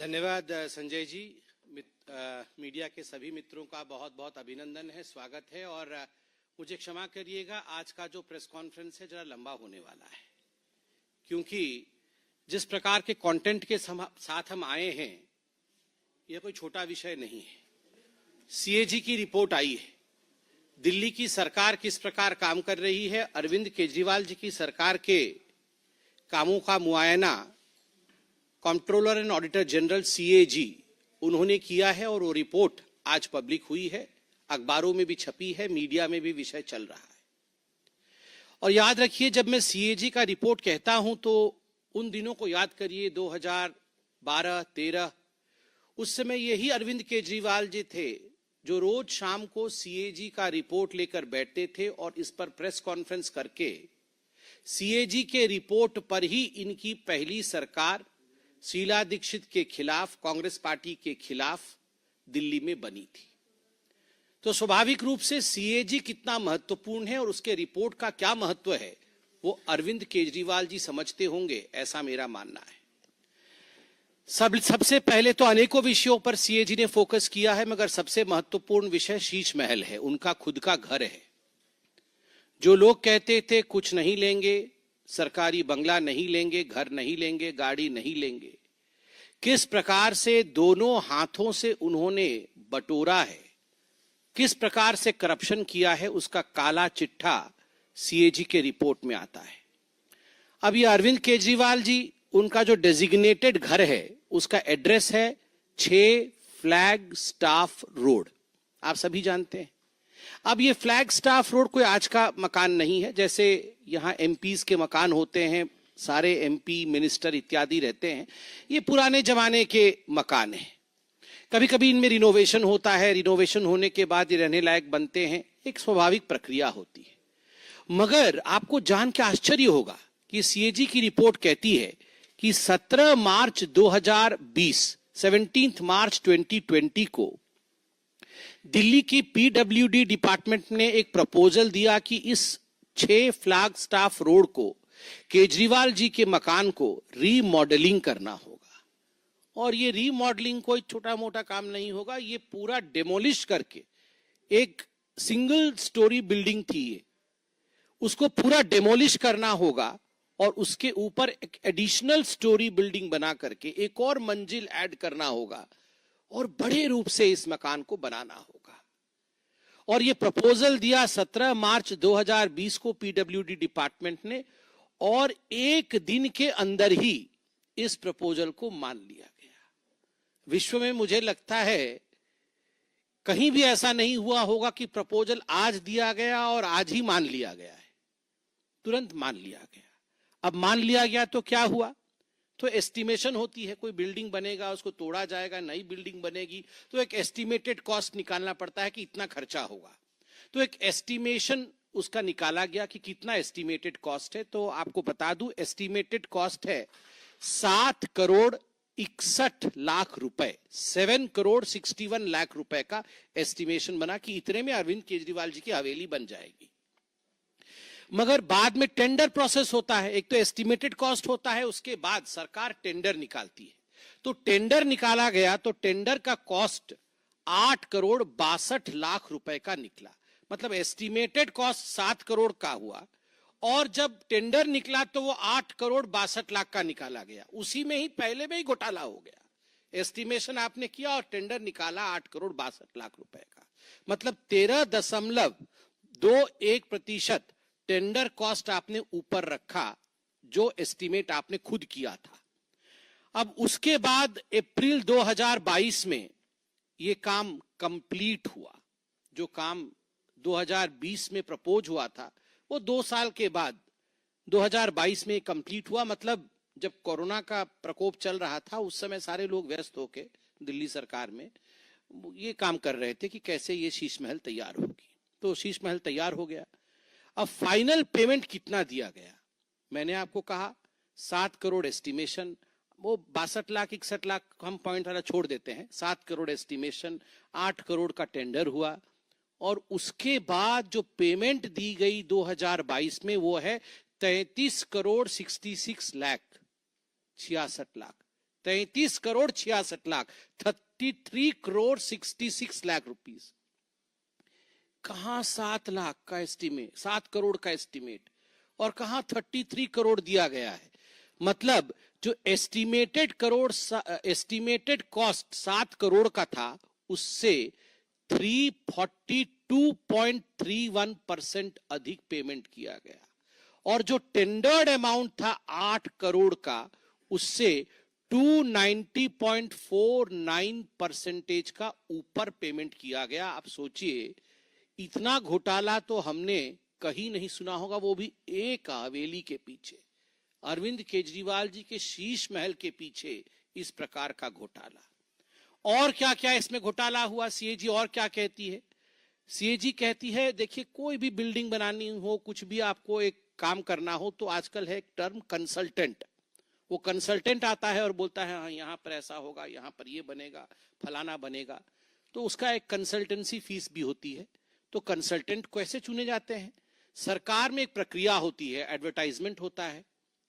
धन्यवाद संजय जी। मीडिया के सभी मित्रों का बहुत बहुत अभिनंदन है, स्वागत है। और मुझे क्षमा करिएगा, आज का जो प्रेस कॉन्फ्रेंस है जरा लंबा होने वाला है, क्योंकि जिस प्रकार के कंटेंट के साथ हम आए हैं, यह कोई छोटा विषय नहीं है। सीएजी की रिपोर्ट आई है, दिल्ली की सरकार किस प्रकार काम कर रही है, अरविंद केजरीवाल जी की सरकार के कामों का मुआयना controller and auditor general CAG उन्होंने किया है और वो रिपोर्ट आज पब्लिक हुई है, अखबारों में भी छपी है, मीडिया में भी विषय चल रहा है। और याद रखिए, जब मैं सीएजी का रिपोर्ट कहता हूं तो उन दिनों को याद करिए, 2012-13, उस समय यही अरविंद केजरीवाल जी थे जो रोज शाम को सीएजी का रिपोर्ट लेकर बैठते थे और इस पर प्रेस कॉन्फ्रेंस करके सीएजी के रिपोर्ट पर ही इनकी पहली सरकार शीला दीक्षित के खिलाफ, कांग्रेस पार्टी के खिलाफ दिल्ली में बनी थी। तो स्वाभाविक रूप से सीएजी कितना महत्वपूर्ण है और उसके रिपोर्ट का क्या महत्व है, वो अरविंद केजरीवाल जी समझते होंगे, ऐसा मेरा मानना है। सबसे पहले तो अनेकों विषयों पर सीएजी ने फोकस किया है, मगर सबसे महत्वपूर्ण विषय शीश महल है, उनका खुद का घर है। जो लोग कहते थे कुछ नहीं लेंगे, सरकारी बंगला नहीं लेंगे, घर नहीं लेंगे, गाड़ी नहीं लेंगे, किस प्रकार से दोनों हाथों से उन्होंने बटोरा है, किस प्रकार से करप्शन किया है, उसका काला चिट्ठा सीएजी के रिपोर्ट में आता है। अब ये अरविंद केजरीवाल जी, उनका जो डेजिग्नेटेड घर है उसका एड्रेस है 6 फ्लैग स्टाफ रोड, आप सभी जानते हैं। अब ये फ्लैग स्टाफ रोड कोई आज का मकान नहीं है, जैसे यहाँ एमपीज के मकान होते हैं, सारे एमपी मिनिस्टर इत्यादि रहते हैं, ये पुराने जमाने के मकान हैं। कभी कभी इनमें रिनोवेशन होता है, रिनोवेशन होने के बाद ये रहने लायक बनते हैं, एक स्वाभाविक प्रक्रिया होती है। मगर आपको जान के आश्चर्य होगा कि सीएजी की रिपोर्ट कहती है कि 17 मार्च 2020, 17 मार्च 2020 को दिल्ली की पीडब्ल्यूडी डिपार्टमेंट ने एक प्रपोजल दिया कि इस 6 फ्लैग स्टाफ रोड को, केजरीवाल जी के मकान को रीमॉडलिंग करना होगा। और ये रीमॉडलिंग कोई छोटा मोटा काम नहीं होगा, ये पूरा डेमोलिश करके, एक सिंगल स्टोरी बिल्डिंग थी ये, उसको पूरा डेमोलिश करना होगा और उसके ऊपर एक एडिशनल स्टोरी बिल्डिंग बना करके एक और मंजिल ऐड करना होगा और बड़े रूप से इस मकान को बनाना होगा। और ये प्रपोजल दिया 17 मार्च 2020 को पीडब्ल्यूडी डिपार्टमेंट ने, और एक दिन के अंदर ही इस प्रपोजल को मान लिया गया। विश्व में मुझे लगता है कहीं भी ऐसा नहीं हुआ होगा कि प्रपोजल आज दिया गया और आज ही मान लिया गया है, तुरंत मान लिया गया। अब मान लिया गया तो क्या हुआ, तो एस्टिमेशन होती है, कोई बिल्डिंग बनेगा, उसको तोड़ा जाएगा, नई बिल्डिंग बनेगी, तो एक एस्टिमेटेड कॉस्ट निकालना पड़ता है कि इतना खर्चा होगा। तो एक एस्टिमेशन उसका निकाला गया कि कितना एस्टिमेटेड कॉस्ट है। तो आपको बता दूं, एस्टिमेटेड कॉस्ट है 7 करोड़ 61 लाख रुपए, 7 करोड़ 61 लाख रुपए का एस्टिमेशन बना कि इतने में अरविंद केजरीवाल जी की हवेली बन जाएगी। मगर बाद में टेंडर प्रोसेस होता है, एक तो एस्टिमेटेड कॉस्ट होता है, उसके बाद सरकार टेंडर निकालती है। तो टेंडर निकाला गया तो टेंडर का कॉस्ट 8 करोड़ 62 लाख रुपए का निकला। मतलब एस्टिमेटेड कॉस्ट 7 करोड़ का हुआ और जब टेंडर निकला तो वो 8 करोड़ 62 लाख का निकाला गया। उसी में ही पहले में ही घोटाला हो गया। एस्टिमेशन आपने किया और टेंडर निकाला 8 करोड़ 62 लाख रुपए का, मतलब 13.21% टेंडर कॉस्ट आपने ऊपर रखा, जो एस्टीमेट आपने खुद किया था। अब उसके बाद अप्रैल 2022 में ये काम कंप्लीट हुआ। जो काम 2020 में प्रपोज हुआ था वो 2 साल के बाद 2022 में कंप्लीट हुआ। मतलब जब कोरोना का प्रकोप चल रहा था उस समय सारे लोग व्यस्त होके दिल्ली सरकार में ये काम कर रहे थे कि कैसे ये शीश महल तैयार होगी। तो शीश महल तैयार हो गया। अब फाइनल पेमेंट कितना दिया गया, मैंने आपको कहा 7 करोड़ एस्टिमेशन, वो 62 लाख 61 लाख हम पॉइंट वाला छोड़ देते हैं, 7 करोड़ एस्टिमेशन, 8 करोड़ का टेंडर हुआ और उसके बाद जो पेमेंट दी गई 2022 में वो है 33 करोड़ 66 लाख 66 लाख 33 करोड़ 66 लाख, 33 करोड़ 66 लाख रुपीस। कहां 7 लाख का एस्टीमेट, 7 करोड़ का एस्टीमेट, और कहां 33 करोड़ दिया गया है। मतलब जो एस्टीमेटेड कॉस्ट 7 करोड़ का था, उससे 342.31% अधिक पेमेंट किया गया, और जो टेंडर्ड अमाउंट था 8 करोड़ का, उससे 290.49% का ऊपर पेमेंट किया गया। आप सोचिए, इतना घोटाला तो हमने कहीं नहीं सुना होगा, वो भी एक हवेली के पीछे, अरविंद केजरीवाल जी के शीश महल के पीछे इस प्रकार का घोटाला। और क्या क्या इसमें घोटाला हुआ, सीएजी और क्या कहती है? सीएजी कहती है, देखिए कोई भी बिल्डिंग बनानी हो, कुछ भी आपको एक काम करना हो, तो आजकल है एक टर्म कंसल्टेंट। वो कंसल्टेंट आता है और बोलता है हाँ यहां पर ऐसा होगा, यहां पर ये बनेगा, फलाना बनेगा, तो उसका एक कंसल्टेंसी फीस भी होती है। तो कंसल्टेंट कैसे चुने जाते हैं? सरकार में एक प्रक्रिया होती है, एडवर्टाइजमेंट होता है,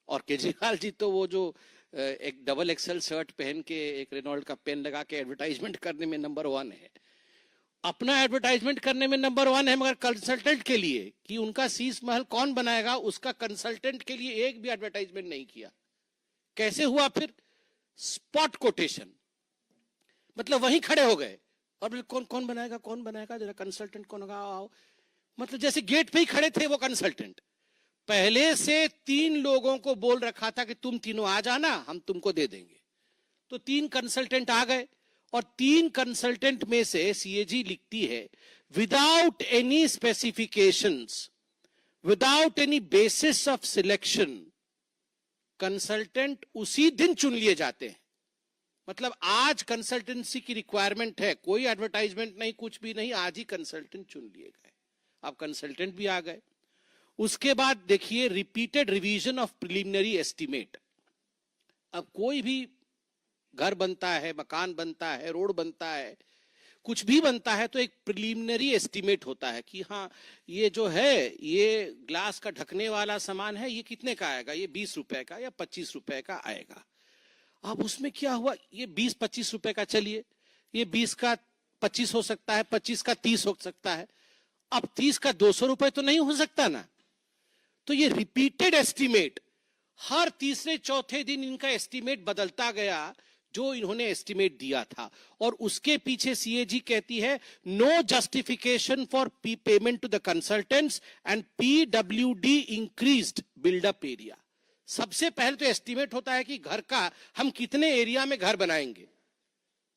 और केजरीवाल जी तो वो जो एक डबल एक्सेल शर्ट पहन के एक रेनॉल्ड का पेन लगा के एडवर्टाइजमेंट करने में नंबर 1 है, अपना एडवर्टाइजमेंट करने में नंबर 1 है, मगर कंसल्टेंट के लिए कि उनका शीश महल कौन बनाएगा, उसका कंसल्टेंट के लिए एक भी एडवर्टाइजमेंट नहीं किया। कैसे हुआ फिर? स्पॉट कोटेशन, मतलब वहीं खड़े हो गए और कौन कौन बनाएगा, कौन बनाएगा, जरा कंसल्टेंट कौन होगा, आओ। मतलब जैसे गेट पे ही खड़े थे वो कंसल्टेंट। पहले से 3 लोगों को बोल रखा था कि तुम तीनों आ जाना, हम तुमको दे देंगे। तो 3 कंसल्टेंट आ गए, और 3 कंसल्टेंट में से सीएजी लिखती है, without any specifications, without any basis of selection, consultant उसी दिन चुन लिए जाते हैं। मतलब आज कंसल्टेंसी की रिक्वायरमेंट है, कोई एडवर्टाइजमेंट नहीं, कुछ भी नहीं, आज ही कंसल्टेंट चुन लिए गए। अब कंसल्टेंट भी आ गए। उसके बाद देखिए, repeated revision of preliminary estimate. अब कोई भी घर बनता है, मकान बनता है, रोड बनता है, कुछ भी बनता है, तो एक प्रिलिमिनरी एस्टीमेट होता है कि हाँ ये जो है, ये ग्लास का ढकने वाला सामान है, ये कितने का आएगा, ये 20 रुपए का या 25 रुपए का आएगा। अब उसमें क्या हुआ, ये 20-25 रुपए का, चलिए ये 20 का 25 हो सकता है, 25 का 30 हो सकता है, अब 30 का 200 रुपए तो नहीं हो सकता ना। तो ये रिपीटेड एस्टीमेट, हर तीसरे चौथे दिन इनका एस्टीमेट बदलता गया, जो इन्होंने एस्टीमेट दिया था। और उसके पीछे सीएजी कहती है, no justification for payment to the consultants and PWD increased buildup area. सबसे पहले तो एस्टीमेट होता है कि घर का हम कितने एरिया में घर बनाएंगे।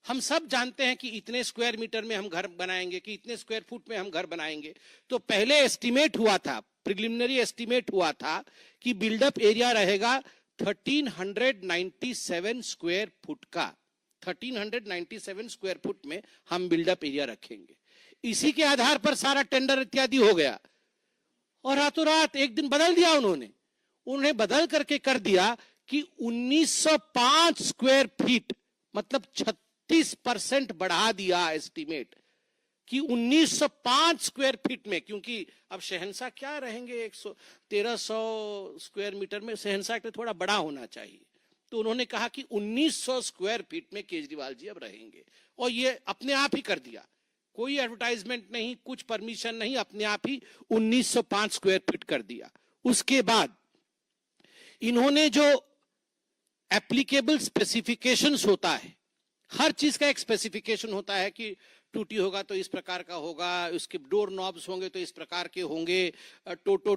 हम सब जानते हैं कि इतने स्क्वायर मीटर में हम घर बनाएंगे, कि इतने स्क्वायर फुट में हम घर बनाएंगे। तो पहले एस्टीमेट हुआ था, प्रिलिमिनरी एस्टीमेट हुआ था कि बिल्डअप एरिया रहेगा 1397 स्क्वायर फुट का। 1397 स्क्वायर फुट में हम बिल्डअप एरिया रखेंगे। इसी के आधार पर सारा टेंडर इत्यादि हो गया, और रातों रात एक दिन बदल दिया उन्होंने बदल करके कर दिया कि 1905 स्क्वायर फीट, मतलब 36% बढ़ा दिया एस्टीमेट, कि 1905 स्क्वायर फीट में, क्योंकि अब शहंशाह क्या रहेंगे 1300 स्क्वायर मीटर में, शहंशाह के थोड़ा बड़ा होना चाहिए। तो उन्होंने कहा कि 1900 स्क्वायर फीट में केजरीवाल जी अब रहेंगे, और ये अपने आप ही कर दिया, कोई एडवर्टाइजमेंट नहीं, कुछ परमिशन नहीं, अपने आप ही 1905 स्क्वायर फीट कर दिया। उसके बाद इन्होंने जो एप्लीकेबल स्पेसिफिकेशंस होता है, हर चीज का एक स्पेसिफिकेशन होता है कि टूटी होगा तो इस प्रकार का होगा, उसके डोर नॉब्स होंगे तो इस प्रकार के होंगे, टोटो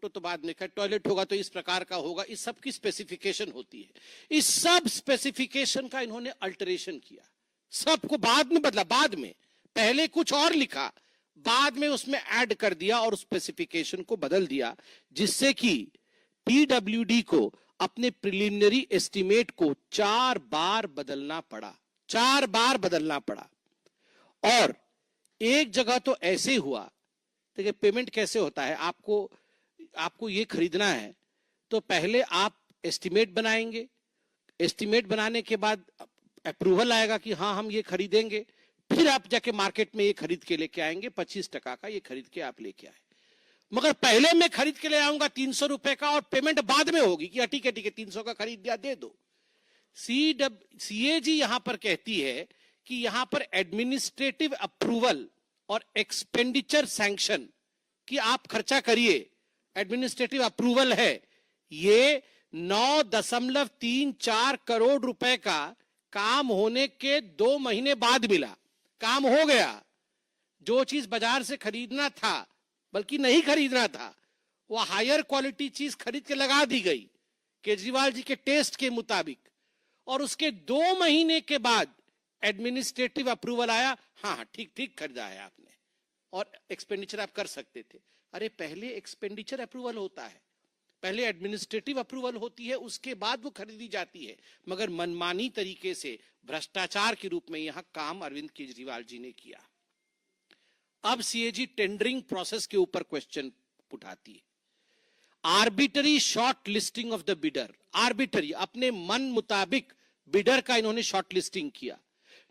तो बाद में, टॉयलेट होगा तो इस प्रकार का होगा, इस सब की स्पेसिफिकेशन होती है। इस सब स्पेसिफिकेशन का इन्होंने अल्टरेशन किया, सबको बाद में बदला, बाद में पहले कुछ और लिखा, बाद में उसमें ऐड कर दिया और स्पेसिफिकेशन को बदल दिया, जिससे कि पीडब्ल्यूडी को अपने प्रिलिमिनरी एस्टीमेट को 4 बार बदलना पड़ा, 4 बार बदलना पड़ा। और एक जगह तो ऐसे हुआ, देखिए पेमेंट कैसे होता है, आपको ये खरीदना है तो पहले आप एस्टीमेट बनाएंगे, एस्टीमेट बनाने के बाद अप्रूवल आएगा कि हाँ हम ये खरीदेंगे, फिर आप जाके मार्केट में ये खरीद के लेके आएंगे, 25% का ये खरीद के आप लेके आए। मगर पहले मैं खरीद के ले आऊंगा 300 रुपए का, और पेमेंट बाद में होगी कि ठीक है 300 का खरीद दिया, दे दो। सीएजी यहां पर कहती है कि यहां पर एडमिनिस्ट्रेटिव अप्रूवल और एक्सपेंडिचर सैंक्शन कि आप खर्चा करिए, एडमिनिस्ट्रेटिव अप्रूवल है, ये 9.34 करोड़ रुपए का काम होने के 2 महीने बाद मिला। काम हो गया, जो चीज बाजार से खरीदना था, बल्कि नहीं खरीदना था, वो हायर क्वालिटी चीज खरीद के लगा दी गई केजरीवाल जी के टेस्ट के मुताबिक, और उसके 2 महीने के बाद एडमिनिस्ट्रेटिव अप्रूवल आया, हाँ ठीक ठीक खरीदा है आपने और एक्सपेंडिचर आप कर सकते थे। अरे पहले एक्सपेंडिचर अप्रूवल होता है, पहले एडमिनिस्ट्रेटिव अप्रूवल होती है, उसके बाद वो खरीदी जाती है। मगर मनमानी तरीके से भ्रष्टाचार के रूप में यहां काम अरविंद केजरीवाल जी ने किया। अब सीएजी टेंडरिंग प्रोसेस के ऊपर क्वेश्चन उठाती है। Arbitrary short listing of the bidder, arbitrary अपने मन मुताबिक बिडर का इन्होंने शॉर्ट लिस्टिंग किया।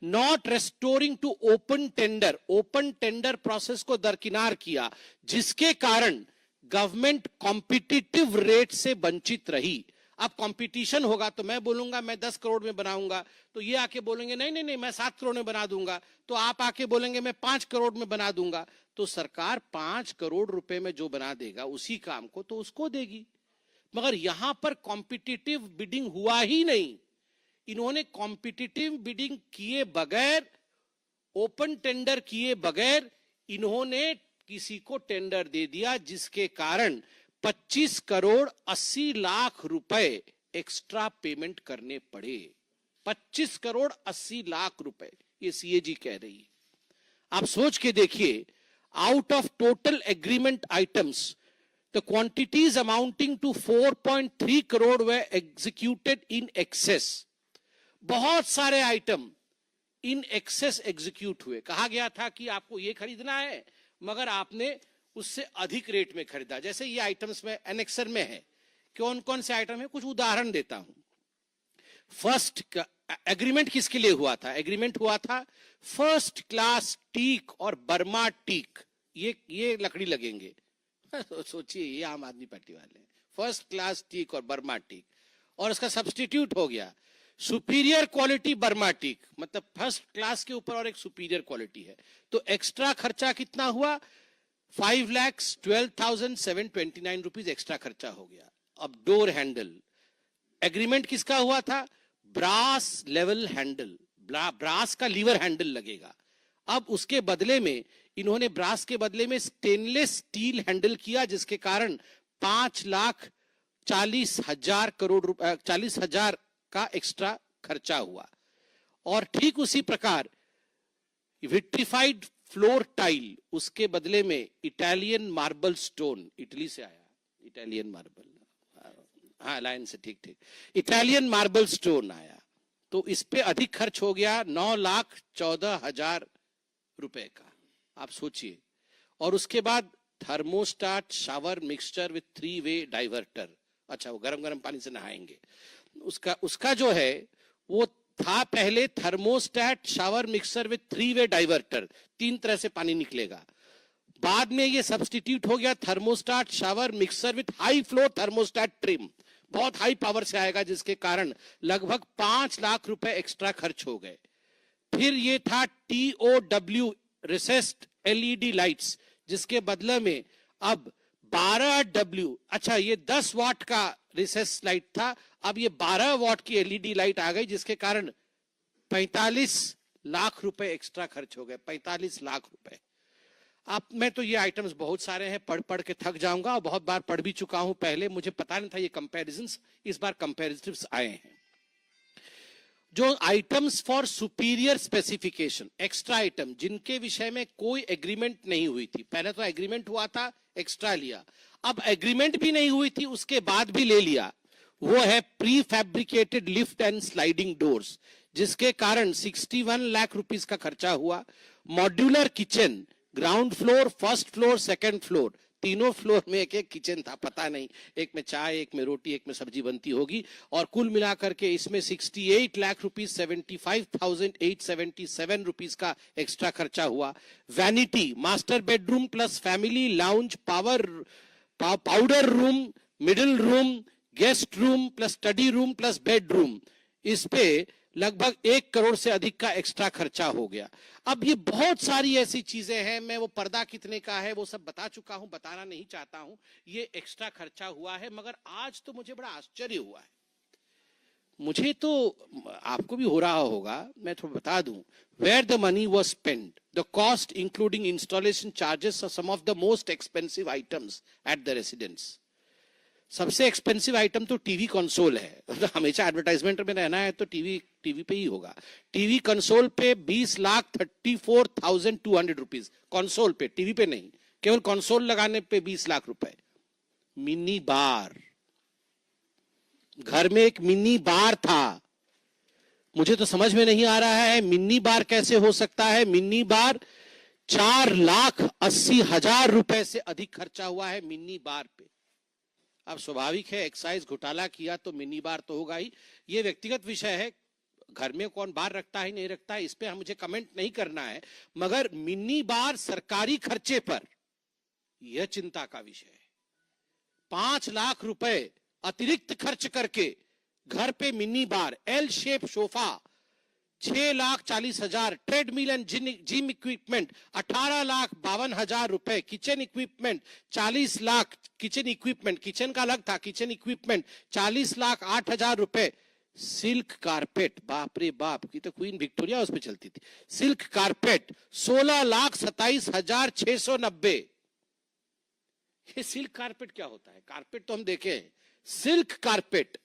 Not restoring to open tender, open tender process को दरकिनार किया, जिसके कारण गवर्नमेंट कॉम्पिटिटिव रेट से वंचित रही। अब कंपटीशन होगा तो मैं बोलूंगा मैं 10 करोड़ में बनाऊंगा, तो ये आके बोलेंगे नहीं नहीं नहीं मैं 7 करोड़ में बना दूंगा, तो आप आके बोलेंगे मैं 5 करोड़ में बना दूंगा, तो सरकार 5 करोड़ रुपए में जो बना देगा उसी काम को तो उसको देगी। मगर यहां पर कॉम्पिटिटिव बिडिंग हुआ ही नहीं, इन्होंने कॉम्पिटिटिव बिडिंग किए बगैर, ओपन टेंडर किए बगैर इन्होंने किसी को टेंडर दे दिया, जिसके कारण 25 करोड़ 80 लाख रुपए एक्स्ट्रा पेमेंट करने पड़े। 25 करोड़ 80 लाख रुपए, ये सीएजी कह रही है। आप सोच के देखिए, out of total agreement items the quantities amounting to 4.3 crore were executed in excess. बहुत सारे आइटम इन एक्सेस एग्जीक्यूट हुए। कहा गया था कि आपको ये खरीदना है, मगर आपने उससे अधिक रेट में खरीदा। जैसे ये आइटम्स में एनेक्सर में है, कौन कौन से आइटम है, कुछ उदाहरण देता हूं। फर्स्ट एग्रीमेंट किसके लिए हुआ था? एग्रीमेंट हुआ था फर्स्ट क्लास टीक और बर्मा टीक, ये लकड़ी लगेंगे। सोचिए, ये आम आदमी पार्टी वाले, फर्स्ट क्लास टीक और बर्मा टीक, और उसका सब्स्टिट्यूट हो गया सुपीरियर क्वालिटी बर्मा टीक, मतलब फर्स्ट क्लास के ऊपर और एक सुपीरियर क्वालिटी है। तो एक्स्ट्रा खर्चा कितना हुआ? 5,12,729 रुपीज एक्स्ट्रा खर्चा हो गया। अब डोर हैंडल, एग्रीमेंट किसका हुआ था? ब्रास लेवल हैंडल, ब्रास का लीवर हैंडल लगेगा। अब उसके बदले में इन्होंने ब्रास के बदले में स्टेनलेस स्टील हैंडल किया, जिसके कारण 5,40,000 करोड़ रुपए, 40,000 का एक्स्ट्रा खर्चा हुआ। और ठीक उसी प्रकार विट्रिफाइड फ्लोर टाइल, उसके बदले में इटालियन मार्बल स्टोन, इटली से आया इटालियन मार्बल, हाँ लाइन से, ठीक ठीक, इटालियन मार्बल स्टोन आया, तो इस पे अधिक खर्च हो गया 9,14,000 रुपए का। आप सोचिए। और उसके बाद thermostat shower mixture with 3 way diverter, अच्छा वो गरम गरम पानी से नहाएंगे, उसका जो है वो था पहले thermostat shower mixer with 3 way diverter, 3 तरह से पानी निकलेगा। बाद में ये सब्स्टिट्यूट हो गया thermostat shower mixer with high flow thermostat trim, बहुत हाई पावर से आएगा, जिसके कारण लगभग 5 लाख रुपए एक्स्ट्रा खर्च हो गए। फिर ये था TOW रिसेस्ड LED लाइट्स, जिसके बदले में अब 12W, अच्छा ये 10 वाट का रिसेस लाइट था, अब ये 12 वाट की LED लाइट आ गई, जिसके कारण 45 लाख रुपए एक्स्ट्रा खर्च हो गए। 45 लाख रुपए। अब मैं तो ये आइटम्स बहुत सारे हैं, पढ़ पढ़ के थक जाऊंगा, और बहुत बार पढ़ भी चुका हूं पहले, मुझे पता नहीं था ये कंपैरिजंस, इस बार कंपैरिटिव्स आए हैं। जो items for superior specification, extra item जिनके विषय में कोई एग्रीमेंट नहीं हुई थी, पहले तो एग्रीमेंट हुआ था एक्स्ट्रा लिया, अब एग्रीमेंट भी नहीं हुई थी उसके बाद भी ले लिया, वो है pre fabricated lift and sliding doors, जिसके कारण 61 लाख रुपीस का खर्चा हुआ। Modular kitchen, ground floor, first floor, second floor, तीनों फ्लोर में एक एक किचन था, पता नहीं एक में चाय, एक में रोटी, एक में सब्जी बनती होगी, और कुल मिलाकर के इसमें 68 लाख रुपीस 75,877 रुपीस का एक्स्ट्रा खर्चा हुआ। Vanity, master bedroom plus family lounge, powder room, middle room, guest room plus study room plus bedroom, इस पे लगभग 1 करोड़ से अधिक का एक्स्ट्रा खर्चा हो गया। अब ये बहुत सारी ऐसी चीजें हैं, मैं वो पर्दा कितने का है वो सब बता चुका हूं, बताना नहीं चाहता हूं। ये एक्स्ट्रा खर्चा हुआ है, मगर आज तो मुझे बड़ा आश्चर्य हुआ है। मुझे तो, आपको भी हो रहा होगा, मैं थोड़ा बता दूं, where the money was spend, the cost including installation charges of some of the most expensive items at the residence. सबसे एक्सपेंसिव आइटम तो टीवी कंसोल है। मतलब हमेशा एडवर्टाइजमेंट में रहना है तो टीवी पे ही होगा। टीवी कंसोल पे 20,34,200 रुपीज कंसोल पे, टीवी पे नहीं, केवल कंसोल लगाने पे 20 लाख रुपए। मिनी बार, घर में एक मिनी बार था, मुझे तो समझ में नहीं आ रहा है मिनी बार कैसे हो सकता है। मिनी बार 4,80,000 रुपए से अधिक खर्चा हुआ है मिनी बार पे। अब स्वाभाविक है, एक्साइज घोटाला किया तो मिनी बार तो होगा ही। ये व्यक्तिगत विषय है, घर में कौन बार रखता है नहीं रखता है इस पे मुझे कमेंट नहीं करना है, मगर मिनी बार सरकारी खर्चे पर यह चिंता का विषय है। 5 लाख रुपए अतिरिक्त खर्च करके घर पे mini bar, L shape sofa 6,40,000, treadmill and gym equipment 18,52,000 रुपए, kitchen equipment 40 lakh, kitchen equipment, kitchen का अलग था, किचन इक्विपमेंट 40,08,000 रुपए, सिल्क कारपेट, बाप रे बाप की तो क्वीन विक्टोरिया उस पर चलती थी, सिल्क कारपेट 16,27,690। ये सिल्क कारपेट क्या होता है? कारपेट तो हम देखे हैं, सिल्क कारपेट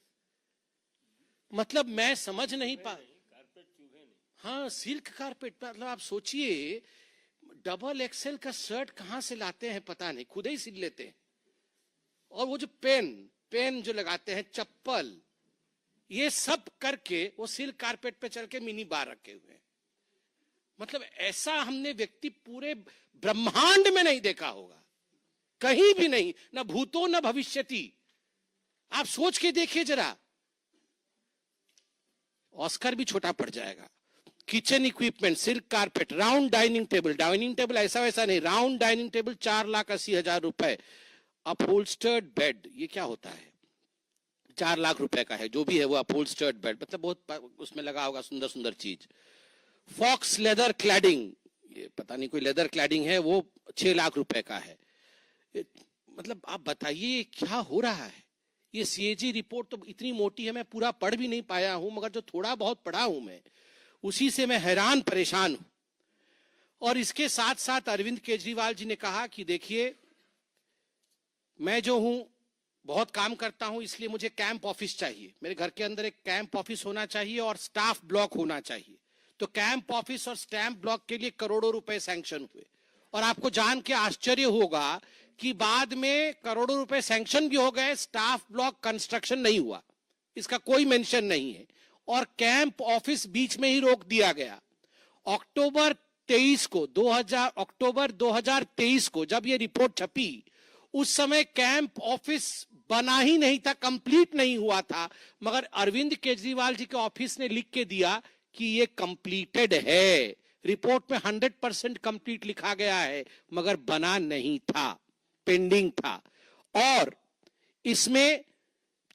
मतलब मैं समझ नहीं पा, हाँ सिल्क कारपेट, मतलब आप सोचिए डबल एक्सेल का शर्ट कहां से लाते हैं पता नहीं, खुद ही सिल लेते हैं। और वो जो पेन जो लगाते हैं, चप्पल, ये सब करके वो सिल्क कारपेट पे चल के मिनी बार रखे हुए हैं। मतलब ऐसा हमने व्यक्ति पूरे ब्रह्मांड में नहीं देखा होगा, कहीं भी नहीं, ना भूतो न भविष्यति। आप सोच के देखिए जरा, ऑस्कर भी छोटा पड़ जाएगा। Kitchen equipment, silk carpet, round dining table ऐसा वैसा नहीं, राउंड डाइनिंग टेबल 4,80,000 रुपए, अपहोल्स्टर्ड बेड, ये क्या होता है, 4 लाख रुपए का है, जो भी है वो अपहोल्स्टर्ड बेड, मतलब बहुत उसमें लगा होगा सुंदर सुंदर चीज। फॉक्स लेदर क्लैडिंग, ये पता नहीं कोई लेदर क्लैडिंग है, वो 6 लाख रुपए का है। मतलब आप बताइए क्या हो रहा है। ये सीएजी रिपोर्ट तो इतनी मोटी है, मैं पूरा पढ़ भी नहीं पाया हूं, मगर जो थोड़ा बहुत पढ़ा हूं मैं उसी से मैं हैरान परेशान हूं। और इसके साथ साथ अरविंद केजरीवाल जी ने कहा कि देखिए मैं जो हूं बहुत काम करता हूं, इसलिए मुझे कैंप ऑफिस चाहिए, मेरे घर के अंदर एक कैंप ऑफिस होना चाहिए और स्टाफ ब्लॉक होना चाहिए। तो कैंप ऑफिस और स्टैंप ब्लॉक के लिए करोड़ों रुपए सैंक्शन हुए। और आपको जान के आश्चर्य होगा कि बाद में करोड़ों रुपए सैंक्शन भी हो गए, स्टाफ ब्लॉक कंस्ट्रक्शन नहीं हुआ, इसका कोई मेंशन नहीं है। और कैंप ऑफिस बीच में ही रोक दिया गया। अक्टूबर 2023 को जब ये रिपोर्ट छपी, उस समय कैंप ऑफिस बना ही नहीं था, कंप्लीट नहीं हुआ था, मगर अरविंद केजरीवाल जी के ऑफिस ने लिख के दिया कि ये कंप्लीटेड है। रिपोर्ट में 100% कंप्लीट लिखा गया है, मगर बना नहीं था, पेंडिंग था। और इसमें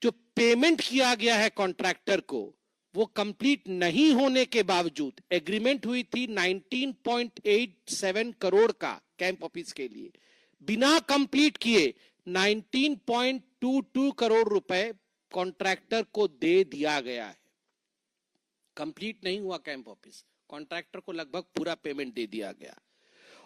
जो पेमेंट किया गया है कॉन्ट्रैक्टर को, वो कंप्लीट नहीं होने के बावजूद, एग्रीमेंट हुई थी 19.87 करोड़ का कैंप ऑफिस के लिए, बिना कंप्लीट किए 19.22 करोड़ रुपए कॉन्ट्रैक्टर को दे दिया गया है। कंप्लीट नहीं हुआ कैंप ऑफिस, कॉन्ट्रैक्टर को लगभग पूरा पेमेंट दे दिया गया।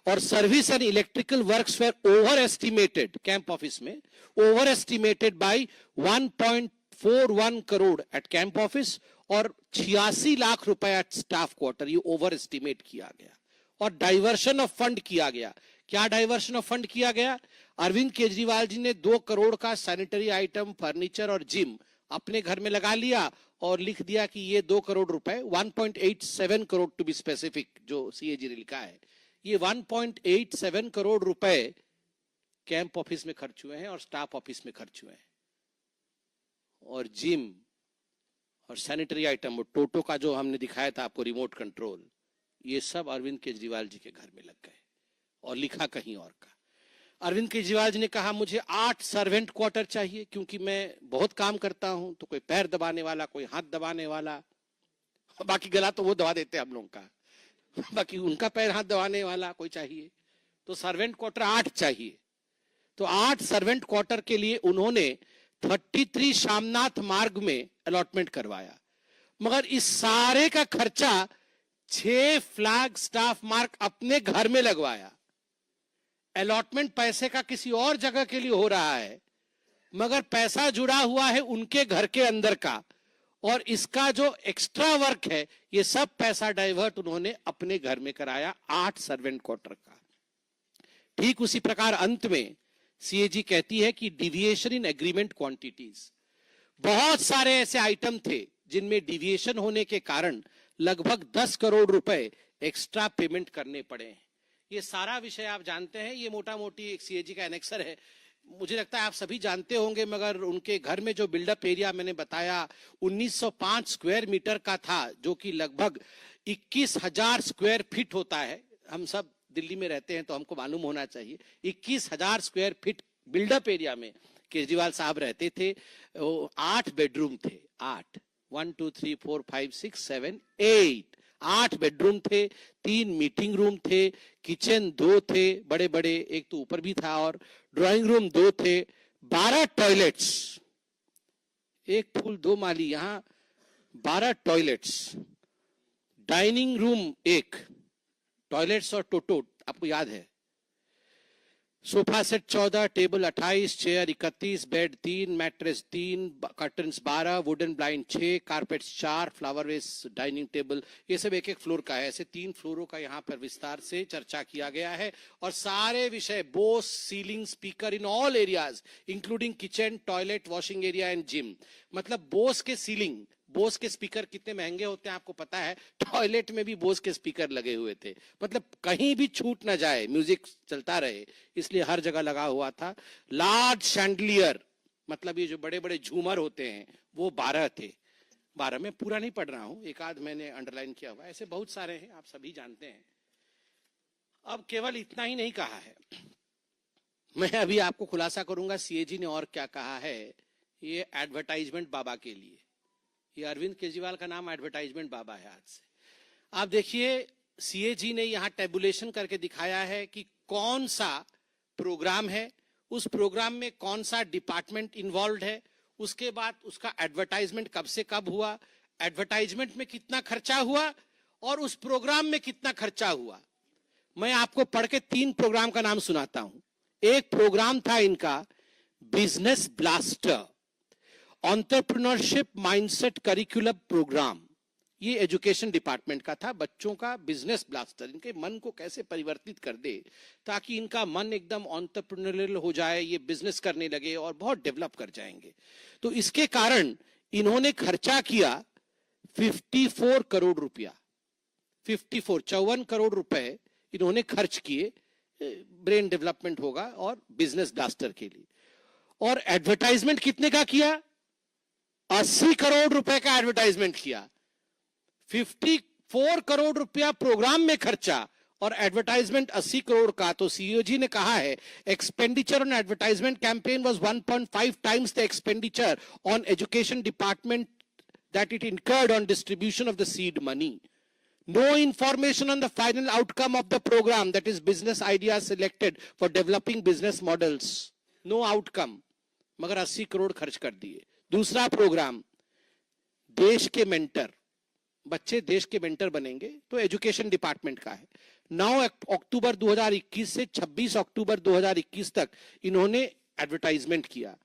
और service and electrical works were over estimated, camp office में over estimated by 1.41 crore at camp office और 86 लाख रुपए एट स्टाफ क्वार्टर, ये ओवर एस्टिमेट किया गया। और डाइवर्शन ऑफ फंड किया गया। क्या डाइवर्शन ऑफ फंड किया गया? अरविंद केजरीवाल जी ने 2 करोड़ का सैनिटरी आइटम, फर्नीचर और जिम अपने घर में लगा लिया और लिख दिया कि ये 2 करोड़ रुपए, 1.87 करोड़ टू बी स्पेसिफिक, जो सीएजी ने लिखा है, ये 1.87 करोड़ रुपए कैंप ऑफिस में खर्च हुए हैं और स्टाफ ऑफिस में खर्च हुए हैं। और जिम और सैनिटरी आइटम, वो टोटो का जो हमने दिखाया था आपको रिमोट कंट्रोल, ये सब अरविंद केजरीवाल जी के घर में लग गए और लिखा कहीं और का। अरविंद केजरीवाल जी ने कहा मुझे 8 सर्वेंट क्वार्टर चाहिए क्योंकि मैं बहुत काम करता हूं, तो कोई पैर दबाने वाला, कोई हाथ दबाने वाला, बाकी गला तो वो दबा देते हैं हम लोग का, बाकी उनका पैर हाथ दबाने वाला कोई चाहिए, तो सर्वेंट क्वार्टर 8 चाहिए। तो 8 सर्वेंट क्वार्टर के लिए उन्होंने 33 शामनाथ मार्ग में अलॉटमेंट करवाया, मगर इस सारे का खर्चा 6 फ्लैग स्टाफ मार्क अपने घर में लगवाया। अलॉटमेंट पैसे का किसी और जगह के लिए हो रहा है, मगर पैसा जुड़ा हुआ है उनके घर के अंदर का, और इसका जो एक्स्ट्रा वर्क है ये सब पैसा डाइवर्ट उन्होंने अपने घर में कराया 8 सर्वेंट क्वार्टर का। ठीक उसी प्रकार अंत में सीएजी कहती है कि डिविएशन इन एग्रीमेंट क्वांटिटीज, बहुत सारे ऐसे आइटम थे जिनमें डिविएशन होने के कारण लगभग 10 करोड़ रुपए एक्स्ट्रा पेमेंट करने पड़े हैं। ये सारा विषय आप जानते हैं, ये मोटा मोटी एक सीएजी का एनेक्सर है, मुझे लगता है आप सभी जानते होंगे, मगर उनके घर में जो बिल्डअप एरिया मैंने बताया 1905 स्क्वायर मीटर का था, जो कि लगभग 21,000 स्क्वायर फीट होता है। हम सब दिल्ली में रहते हैं तो हमको मालूम होना चाहिए, 21,000 स्क्वायर फीट बिल्डअप एरिया में केजरीवाल साहब रहते थे। 8 बेडरूम थे, 8, 1 2 3 4 5 6 7 8 बेडरूम थे, 3 मीटिंग रूम थे, किचन 2 थे बड़े बड़े, एक तो ऊपर भी था, और ड्राइंग रूम 2 थे, 12 टॉयलेट्स, एक फूल 2 माली, यहां 12 टॉयलेट्स, डाइनिंग रूम 1, टॉयलेट्स और टोटो आपको याद है, sofa set 14, table 28, chair 31, bed 3, mattress 3, curtains 12, wooden blind 6, carpets 4, flower vase, dining table, ये सब एक एक फ्लोर का है। ऐसे 3 फ्लोरों का यहाँ पर विस्तार से चर्चा किया गया है, और सारे विषय Bose ceiling speaker in all areas including kitchen, toilet, washing area and gym. मतलब बोस के सीलिंग, बोस के स्पीकर कितने महंगे होते हैं आपको पता है, टॉयलेट में भी बोस के स्पीकर लगे हुए थे, मतलब कहीं भी छूट ना जाए, म्यूजिक चलता रहे, इसलिए हर जगह लगा हुआ था। लार्ज शैंडलियर, मतलब ये जो बड़े बड़े झूमर होते हैं वो 12 थे, 12 में पूरा नहीं पढ़ रहा हूं, एक आध मैंने अंडरलाइन किया हुआ, ऐसे बहुत सारे हैं, आप सभी जानते हैं। अब केवल इतना ही नहीं कहा है, मैं अभी आपको खुलासा करूंगा सीएजी ने और क्या कहा है। ये एडवर्टाइजमेंट बाबा के लिए, ये अरविंद केजरीवाल का नाम एडवर्टाइजमेंट बाबा है आज से। आप देखिए सीएजी ने यहां टेबुलेशन करके दिखाया है कि कौन सा प्रोग्राम है, उस प्रोग्राम में कौन सा डिपार्टमेंट इन्वॉल्व है, उसके बाद उसका एडवर्टाइजमेंट कब से कब हुआ, एडवर्टाइजमेंट में कितना खर्चा हुआ, और उस प्रोग्राम में कितना खर्चा हुआ। मैं आपको पढ़ के 3 प्रोग्राम का नाम सुनाता हूं। एक प्रोग्राम था इनका business blaster, entrepreneurship mindset curriculum programme, ये एजुकेशन डिपार्टमेंट का था, बच्चों का बिजनेस ब्लास्टर, इनके मन को कैसे परिवर्तित कर दे ताकि इनका मन एकदम एंटरप्रेन्योरियल हो जाए, ये बिजनेस करने लगे और बहुत डेवलप कर जाएंगे। तो इसके कारण इन्होंने खर्चा किया 54 करोड़ रुपया, 54 करोड़ रुपए इन्होंने खर्च किए, ब्रेन डेवलपमेंट होगा और बिजनेस ब्लास्टर के लिए। और एडवर्टाइजमेंट कितने का किया, 80 करोड़ रुपए का एडवर्टाइजमेंट किया। 54 करोड़ रुपया प्रोग्राम में खर्चा और एडवर्टाइजमेंट 80 करोड़ का। तो सीओजी ने कहा है expenditure on advertisement campaign was 1.5 times the expenditure on education department that it incurred on distribution of the seed money. No information on the final outcome of the program, that is business ideas selected for developing business models. No outcome. मगर 80 करोड़ खर्च कर दिए। दूसरा programme देश के mentor, बच्चे देश के मेंटर बनेंगे, तो एजुकेशन डिपार्टमेंट का है। 9 अक्टूबर 2021 से 26 अक्टूबर 2021 तक इन्होंने एडवर्टाइजमेंट किया।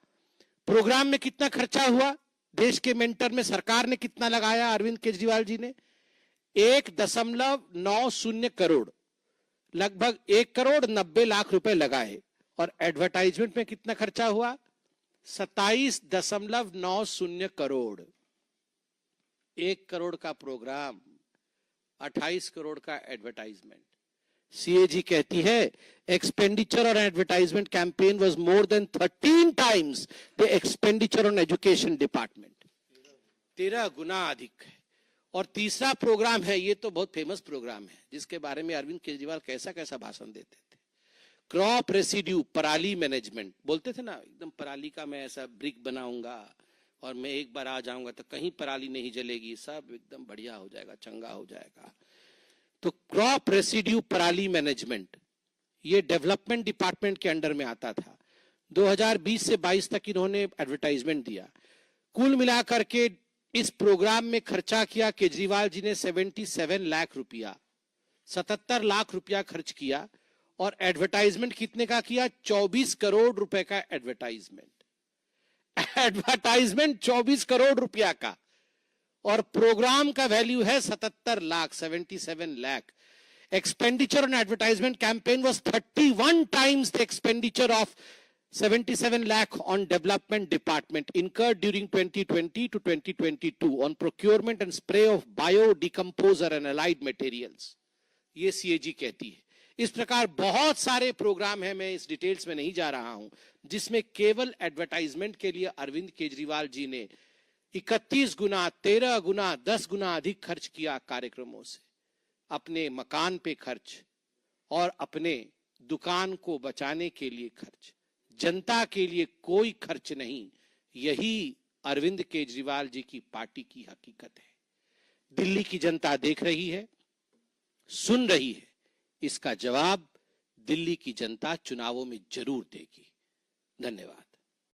प्रोग्राम में कितना खर्चा हुआ, देश के मेंटर में सरकार ने कितना लगाया, अरविंद केजरीवाल जी ने 1.90 करोड़, लगभग 1 करोड़ 90 लाख रुपए लगाए। और एडवर्टाइजमेंट में कितना खर्चा हुआ, 27.90 करोड़। 1 करोड़ का प्रोग्राम, 28 करोड़ का एडवर्टाइजमेंट। सीएजी कहती है expenditure on advertisement campaign was more than 13 times the expenditure on education department, 13 गुना अधिक है। और तीसरा प्रोग्राम है, ये तो बहुत फेमस प्रोग्राम है जिसके बारे में अरविंद केजरीवाल कैसा कैसा भाषण देते थे, क्रॉप रेसिड्यू, पराली मैनेजमेंट, बोलते थे ना एकदम पराली का मैं ऐसा ब्रिक बनाऊंगा और मैं एक बार आ जाऊंगा तो कहीं पराली नहीं जलेगी, सब एकदम बढ़िया हो जाएगा, चंगा हो जाएगा। तो क्रॉप रेसिड्यू पराली मैनेजमेंट ये डेवलपमेंट डिपार्टमेंट के अंडर में आता था। 2020 से 22 तक इन्होंने एडवर्टाइजमेंट दिया। कुल मिलाकर के इस प्रोग्राम में खर्चा किया केजरीवाल जी ने 77 लाख रुपया, 77 लाख रुपया खर्च किया। और एडवर्टाइजमेंट कितने का किया? 24 करोड़ रुपए का एडवर्टाइजमेंट। एडवर्टाइजमेंट 24 करोड़ रुपया का, और प्रोग्राम का वैल्यू है 77 lakh, 77 lakh. Expenditure on advertisement campaign was 31 times the expenditure of 77 lakh on development department incurred during 2020 to 2022 on procurement and spray of biodecomposer and allied materials. ये CAG कहती है। इस प्रकार बहुत सारे प्रोग्राम हैं, मैं इस डिटेल्स में नहीं जा रहा हूं, जिसमें केवल एडवर्टाइजमेंट के लिए अरविंद केजरीवाल जी ने 31 गुना, 13 गुना, 10 गुना अधिक खर्च किया कार्यक्रमों से। अपने मकान पे खर्च और अपने दुकान को बचाने के लिए खर्च, जनता के लिए कोई खर्च नहीं। यही अरविंद केजरीवाल जी की पार्टी की हकीकत है। दिल्ली की जनता देख रही है, सुन रही है। इसका जवाब दिल्ली की जनता चुनावों में जरूर देगी। धन्यवाद।